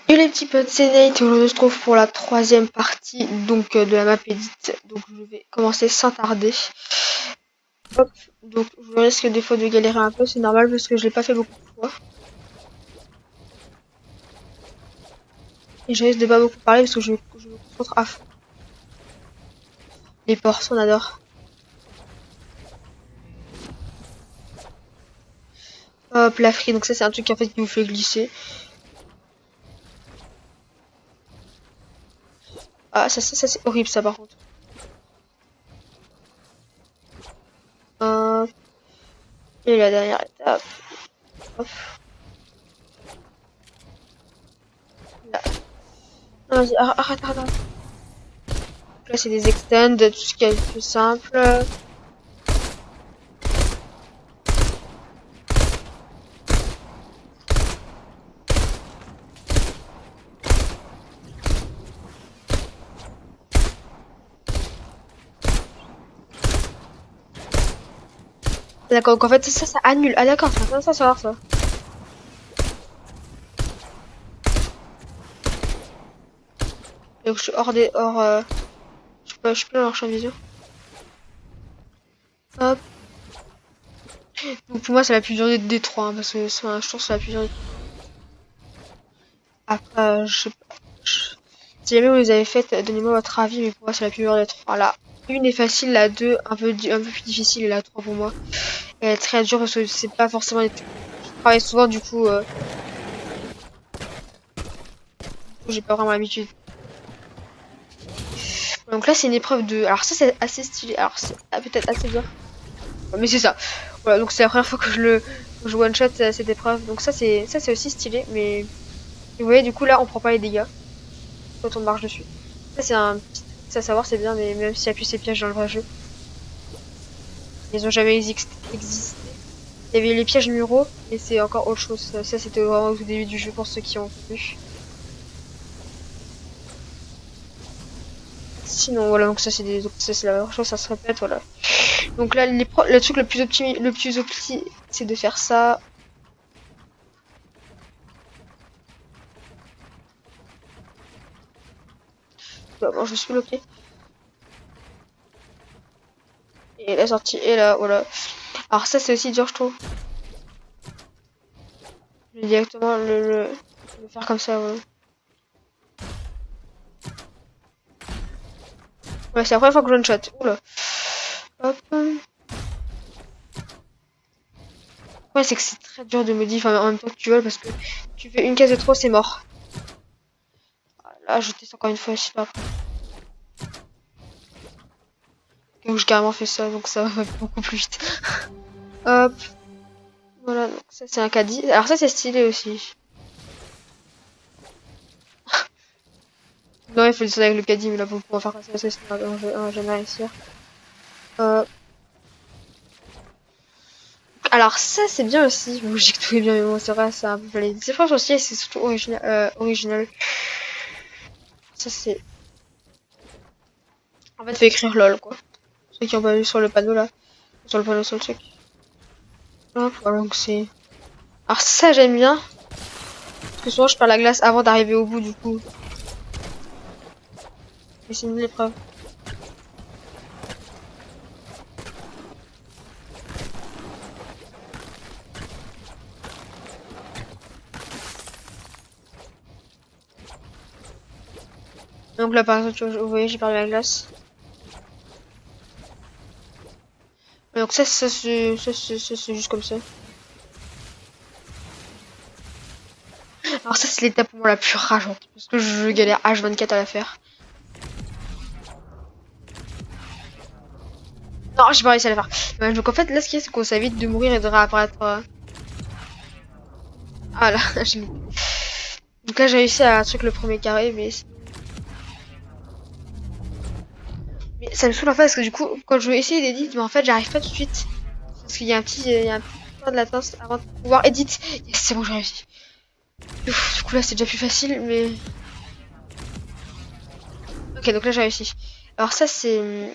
Et les petits potes, c'est Nate et aujourd'hui on se trouve pour la troisième partie donc de la map edit. Donc je vais commencer sans tarder. Hop, donc je risque des fois de galérer un peu, c'est normal parce que je l'ai pas fait beaucoup de fois. Et je risque de pas beaucoup parler parce que je me concentre à fond. Les portes, on adore. Hop, la free, donc ça c'est un truc en fait qui vous fait glisser. Ah ça c'est horrible ça par contre. Hop, et la dernière étape. Hop, là. Non, vas-y, arrête. Là c'est des extends, tout ce qui est le plus simple. D'accord, donc en fait ça annule. Ah d'accord, c'est intéressant à savoir ça. Donc je suis je suis plus dans leur champ de vision. Hop. Donc pour moi c'est la plus dure des trois, hein, parce que je trouve que c'est la plus dure des trois. Après, je sais pas. Si jamais vous les avez faites, donnez-moi votre avis, mais pour moi c'est la plus dure des trois. La une est facile, la 2 un peu plus difficile et la 3 pour moi. Elle est très dure parce que c'est pas forcément je travaille souvent du coup j'ai pas vraiment l'habitude. Donc là c'est une épreuve de. Alors ça c'est assez stylé, alors c'est peut-être assez dur. Mais c'est ça. Voilà, donc c'est la première fois que je one shot cette épreuve. Donc ça c'est aussi stylé, mais vous voyez du coup là on prend pas les dégâts quand on marche dessus. Ça c'est un petit truc à savoir, c'est bien, mais même s'il y a plus ces pièges dans le vrai jeu, ils ont jamais existé. Il y avait les pièges muraux, et c'est encore autre chose. Ça c'était vraiment au tout début du jeu pour ceux qui ont vu. Sinon voilà, donc ça c'est la même chose, ça se répète, voilà. Donc là le truc le plus opti, c'est de faire ça. Bon, je me suis bloqué. Et la sortie est là, voilà. Alors ça c'est aussi dur je trouve. Je vais directement le faire comme ça, voilà. Ouais, c'est la première fois que je one shot. Oula. Hop. Ouais, c'est que c'est très dur de modif en même temps que tu voles parce que tu fais une case de trop, c'est mort. Là, je teste encore une fois, je sais pas. Donc j'ai carrément fait ça, donc ça va beaucoup plus vite. Hop. Voilà, donc ça c'est un caddie. Alors ça c'est stylé aussi. Non, il faut le descendre avec le caddie, mais là pour pouvoir faire ça, c'est on va jamais réussir. Euh, Alors ça c'est bien aussi. Bon, j'ai que tout est bien, mais bon, c'est vrai, c'est un peu valide. C'est franchement aussi, c'est surtout original. Ça c'est. En fait, faut écrire LOL quoi. Ceux qui ont pas vu sur le panneau là. Sur le panneau sur le truc. Hop, voilà, donc c'est. Alors ça j'aime bien. Parce que souvent je perds la glace avant d'arriver au bout du coup. Mais c'est une épreuve. Donc là par exemple, vous voyez, j'ai perdu la glace. Donc c'est juste comme ça. Alors ça c'est l'étape pour moi la plus rageante. Parce que je galère H24 à la faire. Non, j'ai pas réussi à la faire. Ouais, donc en fait là ce qu'il y a c'est qu'on s'évite de mourir et de réapparaître. Ah là, j'ai loupé. Donc là j'ai réussi à truc le premier carré mais ça me saoule en fait parce que du coup quand je veux essayer d'éditer mais en fait j'arrive pas tout de suite. Parce qu'il y a un petit point de latence avant de pouvoir edit. Yes, c'est bon j'ai réussi. Ouf, du coup là c'est déjà plus facile mais. Ok donc là j'ai réussi. Alors ça c'est.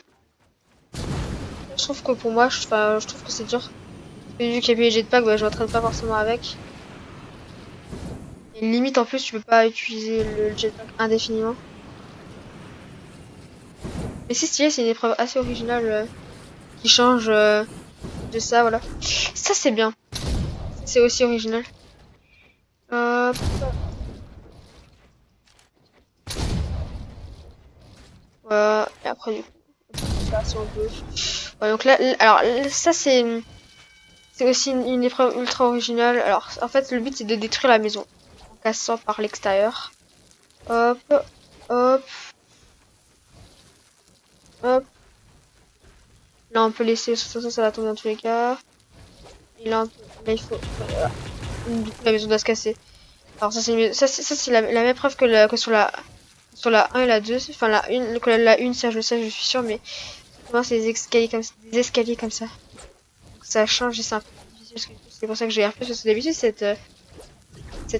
Je trouve que pour moi, je trouve que c'est dur. Et vu qu'il y a plus les jetpacks, bah, je m'entraîne pas forcément avec. Et limite en plus tu peux pas utiliser le jetpack indéfiniment. Mais c'est stylé, c'est une épreuve assez originale qui change de ça, voilà. Ça c'est bien, c'est aussi original. Hop. Voilà, et après du coup, ça si on peut. Ouais, donc là, alors ça c'est aussi une épreuve ultra originale. Alors en fait le but c'est de détruire la maison en cassant par l'extérieur. Hop, hop, hop. Là on peut laisser, ça va tomber dans tous les cas. Et là, là il faut, voilà. Du coup la maison doit se casser. Alors ça c'est la même preuve que sur la 1 et la 2, enfin la 1 que la 1 ça je le sais, je suis sûre, mais moi c'est des escaliers comme ça. Donc ça change et c'est un peu difficile parce que c'est pour ça que j'ai RP parce que d'habitude cette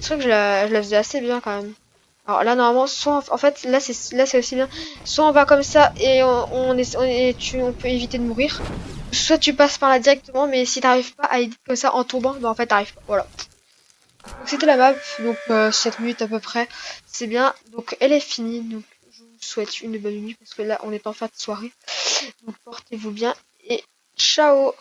truc je la faisais assez bien quand même. Alors là normalement soit en fait là c'est aussi bien, soit on va comme ça et on peut éviter de mourir, soit tu passes par là directement mais si t'arrives pas à éviter comme ça en tombant, bah en fait t'arrives pas. Voilà. Donc c'était la map, donc 7 minutes à peu près, c'est bien. Donc elle est finie, donc je vous souhaite une bonne nuit parce que là on est en fin de soirée. Donc portez-vous bien et ciao.